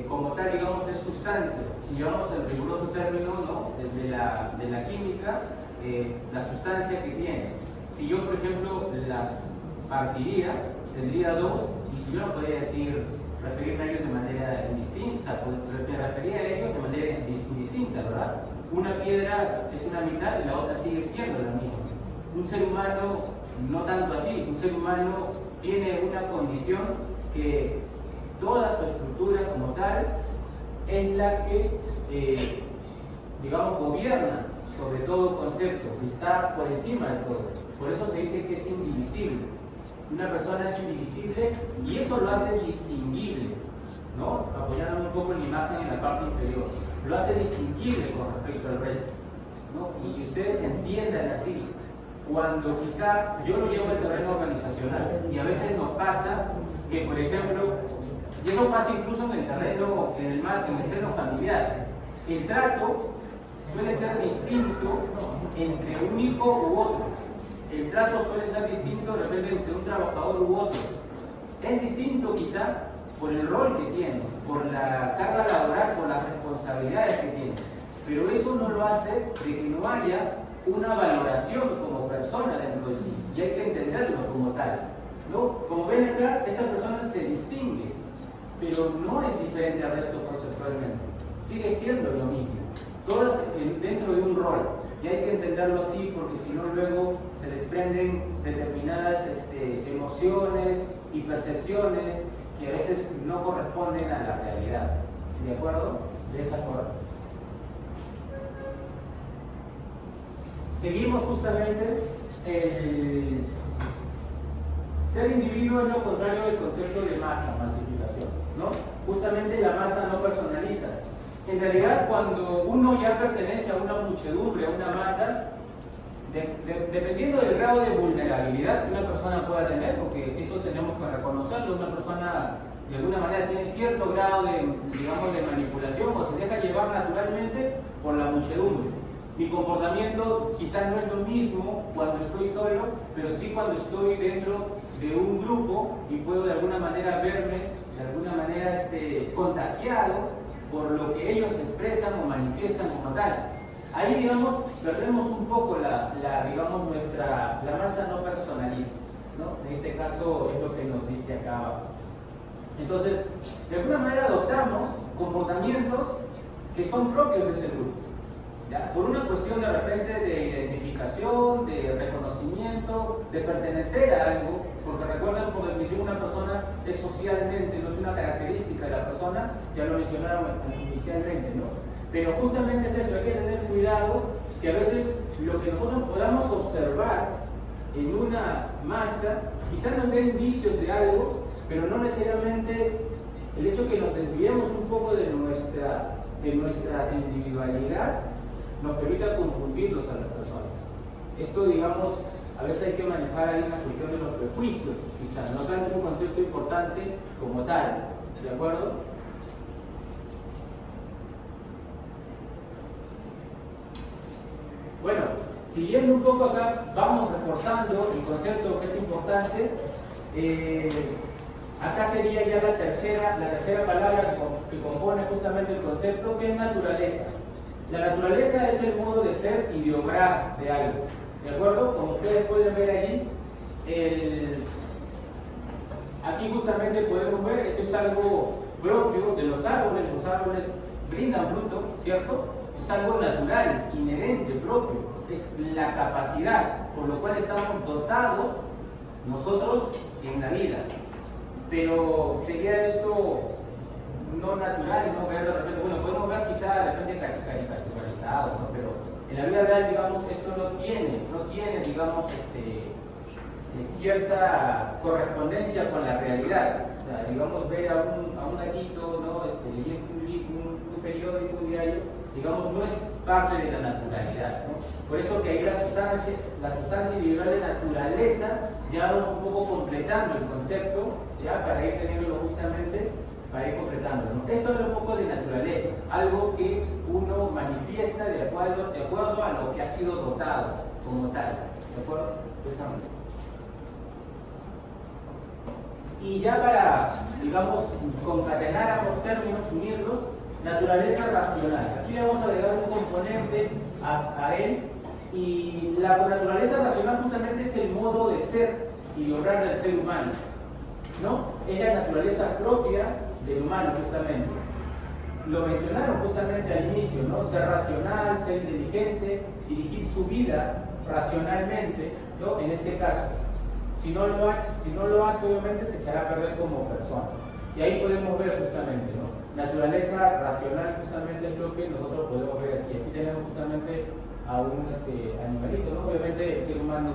[SPEAKER 4] Como tal, digamos, es sustancia. Si llevamos el riguroso término, ¿no? de la química, la sustancia que tiene. Si yo, por ejemplo, las partiría, tendría dos, y yo no podría decir referirme a ellos de manera indistinta, o sea, pues, me refería a ellos de manera indistinta, ¿verdad? Una piedra es una mitad y la otra sigue siendo la misma. Un ser humano no tanto así, un ser humano tiene una condición que toda su estructura como tal es la que, digamos, gobierna sobre todo concepto, que está por encima de todo. Por eso se dice que es indivisible. Una persona es indivisible y eso lo hace distinguible, ¿no? Apoyándome un poco en la imagen en la parte inferior. Lo hace distinguible con respecto al resto, ¿no? Y ustedes entiendan así. Cuando quizá yo lo llevo al terreno organizacional y a veces nos pasa que, por ejemplo, y eso pasa incluso en el terreno, en el terreno familiar, el trato suele ser distinto entre un hijo u otro. El trato suele ser distinto de repente entre un trabajador u otro. Es distinto quizá por el rol que tiene, por la carga laboral, por las responsabilidades que tiene. Pero eso no lo hace de que no haya una valoración como persona dentro de sí. Y hay que entenderlo como tal, ¿no? Como ven acá, esta persona se distingue, pero no es diferente al resto conceptualmente. Sigue siendo lo mismo. Todas dentro de un rol. Y hay que entenderlo así porque si no luego se desprenden determinadas emociones y percepciones que a veces no corresponden a la realidad. ¿De acuerdo? De esa forma. Seguimos justamente el ser individuo es lo contrario del concepto de masa, masificación, ¿no? Justamente la masa no personaliza. En realidad, cuando uno ya pertenece a una muchedumbre, a una masa, dependiendo del grado de vulnerabilidad que una persona pueda tener, porque eso tenemos que reconocerlo, una persona de alguna manera tiene cierto grado de, digamos, de manipulación o se deja llevar naturalmente por la muchedumbre. Mi comportamiento quizás no es lo mismo cuando estoy solo, pero sí cuando estoy dentro de un grupo y puedo de alguna manera verme, de alguna manera contagiado por lo que ellos expresan o manifiestan como tal. Ahí, digamos, perdemos un poco la masa no personalista, ¿no? En este caso es lo que nos dice acá abajo. Entonces, de alguna manera adoptamos comportamientos que son propios de ese grupo, ¿ya? Por una cuestión de repente de identificación, de reconocimiento, de pertenecer a algo, porque recuerden, por definición, una persona es socialmente, no es una característica de la persona, ya lo mencionaron inicialmente, ¿no? Pero justamente es eso, hay que tener cuidado que a veces lo que nosotros podamos observar en una masa, quizás nos dé indicios de algo, pero no necesariamente el hecho que nos desviemos un poco de nuestra individualidad nos permita confundirlos a las personas. Esto, digamos, a veces hay que manejar ahí una cuestión de los prejuicios, quizás, no tanto un concepto importante como tal, ¿de acuerdo? Bueno, siguiendo un poco acá, vamos reforzando el concepto que es importante. Acá sería ya la tercera palabra que compone justamente el concepto, que es naturaleza. La naturaleza es el modo de ser y de obrar de algo. ¿De acuerdo? Como ustedes pueden ver allí, aquí justamente podemos ver, esto es algo propio de los árboles brindan fruto, ¿cierto? Es algo natural, inherente, propio, es la capacidad, por lo cual estamos dotados nosotros en la vida. Pero sería esto no natural, no ver de repente, bueno, podemos ver quizá de repente caricaturizado, ¿no? Pero en la vida real, digamos, esto no tiene, digamos, cierta correspondencia con la realidad. O sea, digamos, ver a un gatito, ¿no? Leyendo un periódico, un diario, digamos, no es parte de la naturalidad, ¿no? Por eso que ahí la sustancia individual de naturaleza, ya vamos un poco completando el concepto, ya para ir teniéndolo justamente, para ir completándolo, ¿no? Esto es un poco de naturaleza, algo que uno manifiesta de acuerdo a lo que ha sido dotado como tal, ¿de acuerdo? Y ya para, digamos, concatenar ambos términos, unirlos, naturaleza racional. Aquí vamos a agregar un componente a él, y la naturaleza racional justamente es el modo de ser y de obrar del ser humano, ¿no? Es la naturaleza propia del humano justamente. Lo mencionaron justamente al inicio, ¿no? Ser racional, ser inteligente, dirigir su vida racionalmente, ¿no? En este caso. Si no lo hace, obviamente se echará a perder como persona. Y ahí podemos ver justamente, ¿no? Naturaleza racional justamente es lo que nosotros podemos ver aquí. Aquí tenemos justamente a un animalito, ¿no? Obviamente el ser humano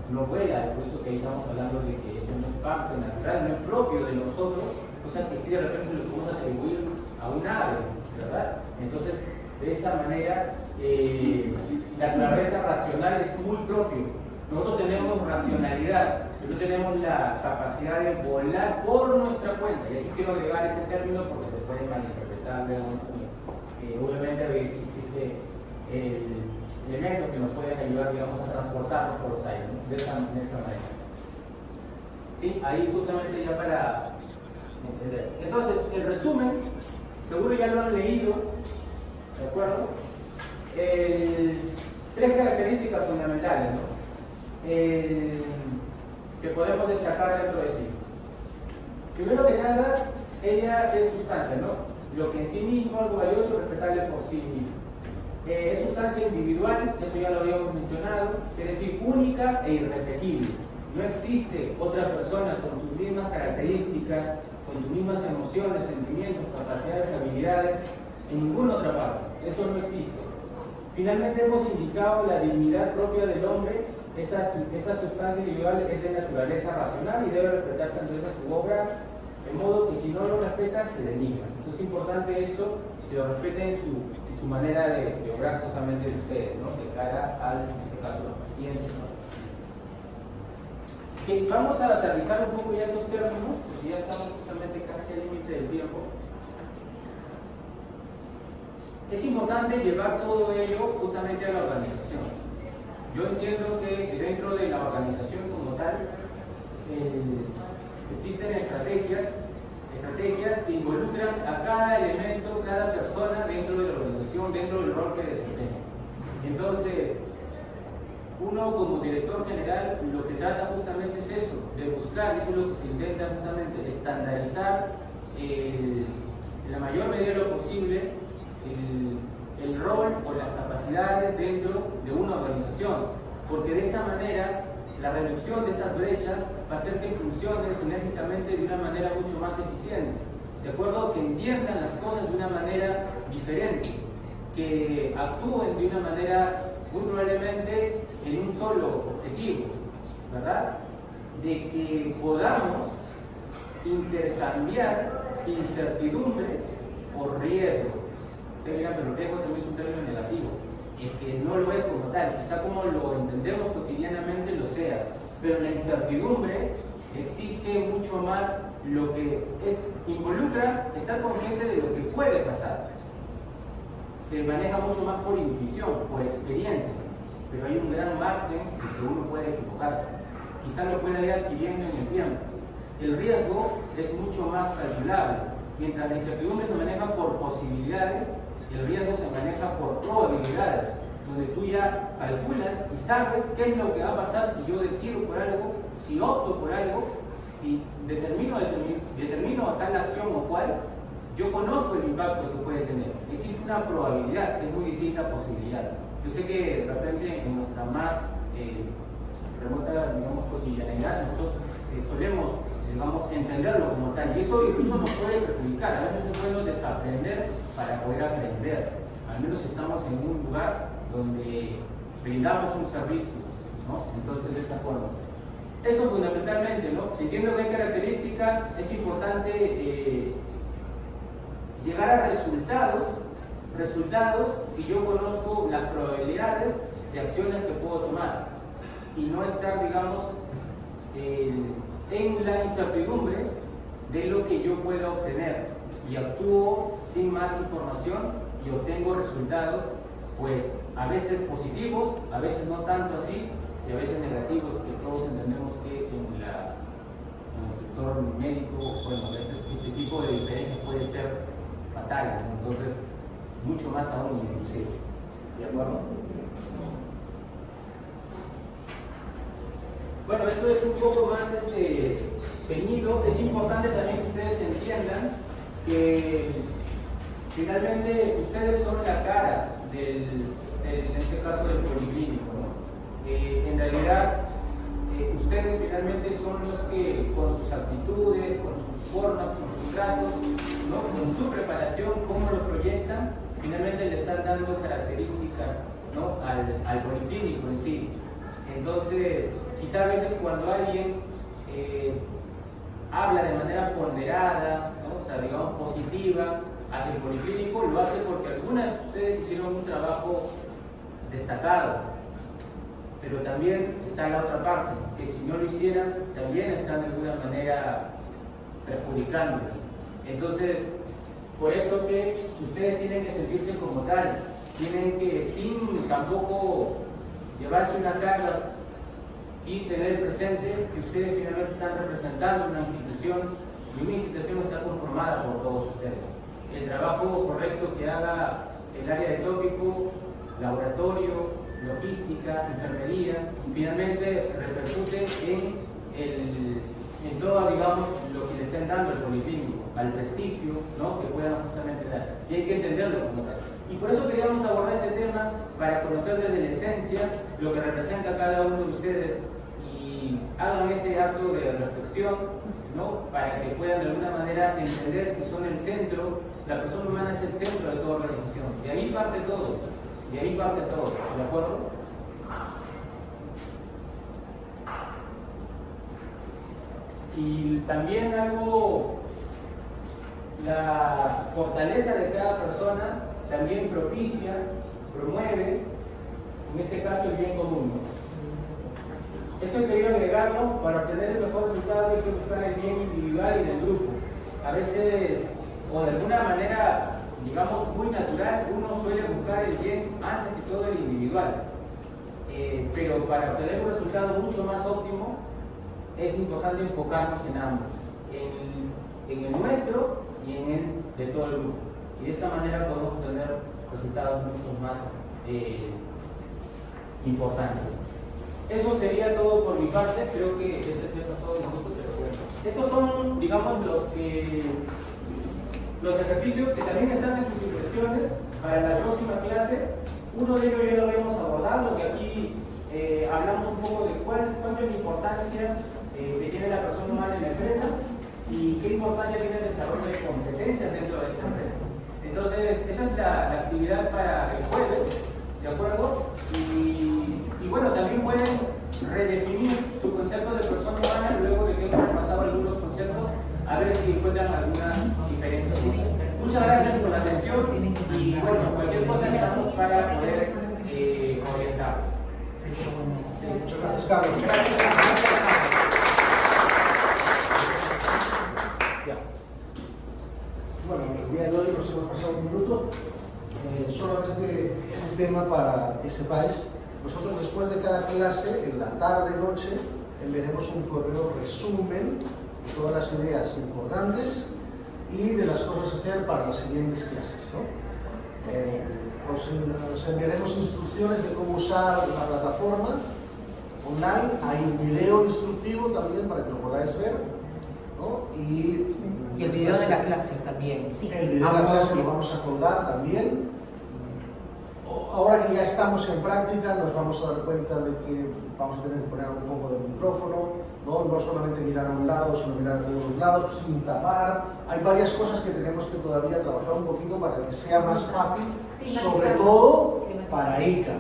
[SPEAKER 4] no vuela, por eso que ahí estamos hablando de que eso no es parte natural, no es propio de nosotros, cosa que sí de repente lo podemos atribuir a un ave, ¿verdad? Entonces, de esa manera, la naturaleza racional es muy propio. Nosotros tenemos racionalidad, pero no tenemos la capacidad de volar por nuestra cuenta. Y aquí quiero agregar ese término porque se puede malinterpretar de alguna manera. Obviamente, a ver si existe elementos que nos pueden ayudar, digamos, a transportarnos por los aires, ¿no? de esta manera. ¿Sí? Ahí justamente ya para entender. Entonces, el resumen, seguro ya lo han leído, ¿de acuerdo? Tres características fundamentales, ¿no? Que podemos destacar dentro de sí. Primero que nada, ella es sustancia, ¿no? Lo que en sí mismo es algo valioso, respetable por sí mismo. Es sustancia individual, eso ya lo habíamos mencionado, es decir, única e irrepetible. No existe otra persona con tus mismas características, con tus mismas emociones, sentimientos, capacidades, habilidades, en ninguna otra parte. Eso no existe. Finalmente hemos indicado la dignidad propia del hombre. Esa sustancia individual es de naturaleza racional y debe respetarse entonces su obra, de modo que si no lo respeta se denigra. Entonces es importante eso, que lo respeten en su manera de obrar justamente de ustedes, ¿no? De cara al, en este caso, los pacientes, ¿no? Okay, vamos a aterrizar un poco ya estos términos, porque ya estamos justamente casi al límite del tiempo. Es importante llevar todo ello justamente a la organización. Yo entiendo que dentro de la organización como tal existen estrategias que involucran a cada elemento, cada persona dentro de la organización, dentro del rol que desempeña. Entonces, uno como director general lo que trata justamente es eso, de buscar, eso es lo que se intenta justamente, estandarizar en la mayor medida de lo posible el rol o las capacidades dentro de una organización, porque de esa manera la reducción de esas brechas va a hacer que funcionen sinérgicamente de una manera mucho más eficiente, de acuerdo, que entiendan las cosas de una manera diferente, que actúen de una manera muy probablemente en un solo objetivo, ¿verdad? De que podamos intercambiar incertidumbre por riesgo. Ustedes dirán, pero el riesgo también es un término negativo. Es que no lo es como tal, quizá como lo entendemos cotidianamente lo sea, pero la incertidumbre exige mucho más lo que involucra estar consciente de lo que puede pasar. Se maneja mucho más por intuición, por experiencia, pero hay un gran margen de que uno puede equivocarse. Quizá lo pueda ir adquiriendo en el tiempo. El riesgo es mucho más calculable, mientras la incertidumbre se maneja por posibilidades, el riesgo se maneja por probabilidades, donde tú ya calculas y sabes qué es lo que va a pasar si yo decido por algo, si opto por algo, si determino tal acción o cual, yo conozco el impacto que puede tener. Existe una probabilidad que es muy distinta a posibilidad. Yo sé que de repente en nuestra más remota, digamos, cotidianidad, nosotros solemos, digamos, entenderlo como tal, y eso incluso nos puede perjudicar. A veces es bueno desaprender para poder aprender. Al menos estamos en un lugar donde brindamos un servicio, ¿no? Entonces, de esta forma. Eso fundamentalmente, ¿no? Entiendo que hay características, es importante llegar a resultados si yo conozco las probabilidades de acciones que puedo tomar y no estar, digamos, en la incertidumbre de lo que yo pueda obtener y actúo sin más información y obtengo resultados, pues a veces positivos, a veces no tanto así y a veces negativos, que todos entendemos que en el sector médico, bueno, a veces este tipo de diferencias puede ser fatal, entonces mucho más aún inclusive. ¿De acuerdo? Bueno, esto es un poco más ceñido. Es importante también que ustedes entiendan que finalmente ustedes son la cara en este caso del policlínico, ¿no? En realidad, ustedes finalmente son los que con sus actitudes, con sus formas, con sus tratos, ¿no? Con su preparación, cómo lo proyectan, finalmente le están dando características, ¿no? al policlínico en sí. Entonces, quizá a veces cuando alguien habla de manera ponderada, ¿no? O sea, digamos positiva hacia el policlínico, lo hace porque algunas de ustedes hicieron un trabajo destacado, pero también está la otra parte, que si no lo hicieran, también están de alguna manera perjudicándoles. Entonces, por eso que ustedes tienen que sentirse como tal, tienen que, sin tampoco llevarse una carga, sí tener presente que ustedes finalmente están representando una institución y una institución está conformada por todos ustedes. El trabajo correcto que haga el área de tópico, laboratorio, logística, enfermería, finalmente repercute en todo, digamos, lo que le estén dando al policlínico, al prestigio, ¿no? Que puedan justamente dar. Y hay que entenderlo como tal. Y por eso queríamos abordar este tema, para conocer desde la esencia lo que representa cada uno de ustedes y hagan ese acto de reflexión, ¿no? Para que puedan de alguna manera entender que son el centro, la persona humana es el centro de toda organización. De ahí parte todo, ¿de acuerdo? Y también la fortaleza de cada persona también propicia, promueve, en este caso, el bien común, ¿no? Esto he querido agregarlo para obtener el mejor resultado. Hay que buscar el bien individual y del grupo. A veces, o de alguna manera, digamos, muy natural, uno suele buscar el bien antes que todo el individual. Pero para obtener un resultado mucho más óptimo, es importante enfocarnos en ambos, en el nuestro y en el de todo el grupo. Y de esa manera podemos obtener resultados mucho más importantes. Eso sería todo por mi parte. Creo que este pasó de nosotros, pero bueno. Estos son, digamos, los ejercicios que también están en sus impresiones para la próxima clase. Uno de ellos ya lo habíamos abordado, que aquí hablamos un poco de cuál es la importancia que tiene la persona humana en la empresa y qué importancia tiene el desarrollo de competencias dentro de esta empresa. Entonces, esa es la actividad para el jueves, ¿de acuerdo? Y bueno, también pueden redefinir su concepto de persona humana luego de que hemos repasado algunos conceptos, a ver si encuentran alguna diferencia. Muchas gracias por la atención y bueno, cualquier cosa estamos para poder orientar.
[SPEAKER 1] Muchas gracias, Carlos. Bueno, el día de hoy nos hemos pasado un minuto. Solamente un tema para que sepáis. Nosotros después de cada clase, en la tarde-noche, enviaremos un correo resumen de todas las ideas importantes y de las cosas a hacer para las siguientes clases, ¿no? Os enviaremos instrucciones de cómo usar la plataforma online. Hay un video instructivo también para que lo podáis ver, ¿no? Y
[SPEAKER 8] el video de la clase también.
[SPEAKER 1] Sí, el video de la clase lo vamos a colgar también. Ahora que ya estamos en práctica, nos vamos a dar cuenta de que vamos a tener que poner un poco de micrófono, no solamente mirar a un lado, sino mirar a todos los lados, sin tapar. Hay varias cosas que tenemos que todavía trabajar un poquito para que sea más fácil, sobre todo para ICA,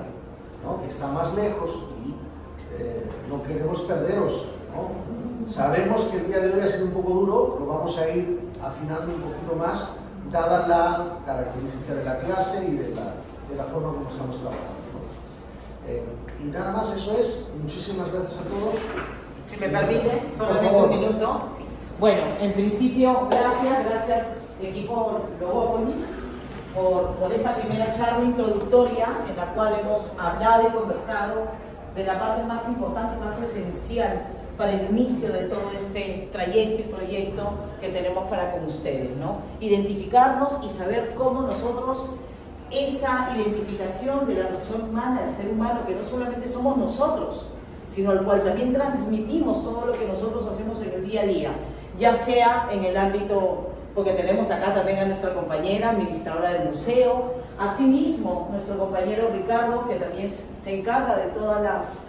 [SPEAKER 1] ¿no? Que está más lejos y no queremos perderos, ¿no? Sabemos que el día de hoy ha sido un poco duro, lo vamos a ir afinando un poquito más, dada la característica de la clase y de la forma como estamos trabajando. Y nada más, eso es. Muchísimas gracias a todos.
[SPEAKER 8] Si me permites, solamente un minuto. Sí. Bueno, en principio, gracias equipo Logópolis por esa primera charla introductoria en la cual hemos hablado y conversado de la parte más importante y más esencial para el inicio de todo este trayecto y proyecto que tenemos para con ustedes, ¿no? Identificarnos y saber cómo nosotros, esa identificación de la persona humana, del ser humano, que no solamente somos nosotros, sino al cual también transmitimos todo lo que nosotros hacemos en el día a día, ya sea en el ámbito porque tenemos acá también a nuestra compañera administradora del museo, asimismo nuestro compañero Ricardo, que también se encarga de todas las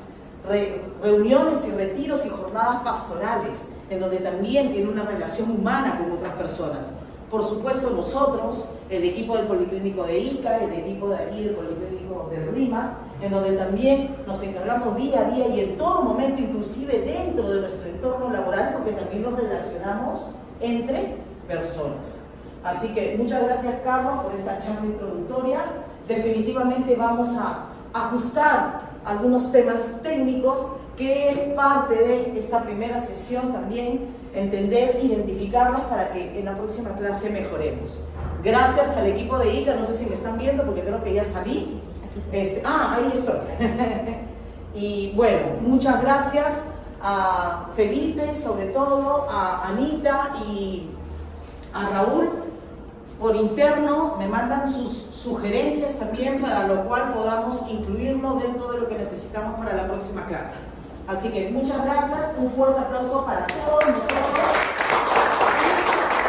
[SPEAKER 8] reuniones y retiros y jornadas pastorales, en donde también tiene una relación humana con otras personas. Por supuesto nosotros, el equipo del Policlínico de Ica, el equipo de aquí del Policlínico de Lima, en donde también nos encargamos día a día y en todo momento, inclusive dentro de nuestro entorno laboral, porque también nos relacionamos entre personas. Así que muchas gracias, Carlos, por esta charla introductoria. Definitivamente vamos a ajustar algunos temas técnicos, que es parte de esta primera sesión también, entender, identificarlas para que en la próxima clase mejoremos. Gracias al equipo de ICA, no sé si me están viendo porque creo que ya salí. Ahí estoy. Y bueno, muchas gracias a Felipe, sobre todo, a Anita y a Raúl. Por interno me mandan sus sugerencias también, para lo cual podamos incluirlo dentro de lo que necesitamos para la próxima clase. Así que muchas gracias, un fuerte aplauso para todos nosotros.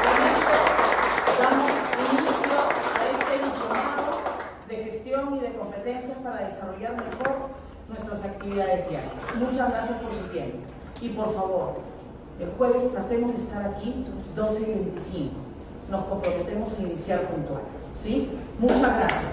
[SPEAKER 8] Con esto damos inicio a este diplomado de gestión y de competencias para desarrollar mejor nuestras actividades diarias. Muchas gracias por su tiempo. Y por favor, el jueves tratemos de estar aquí 12:25. Nos comprometemos a iniciar puntual. ¿Sí? Muchas gracias.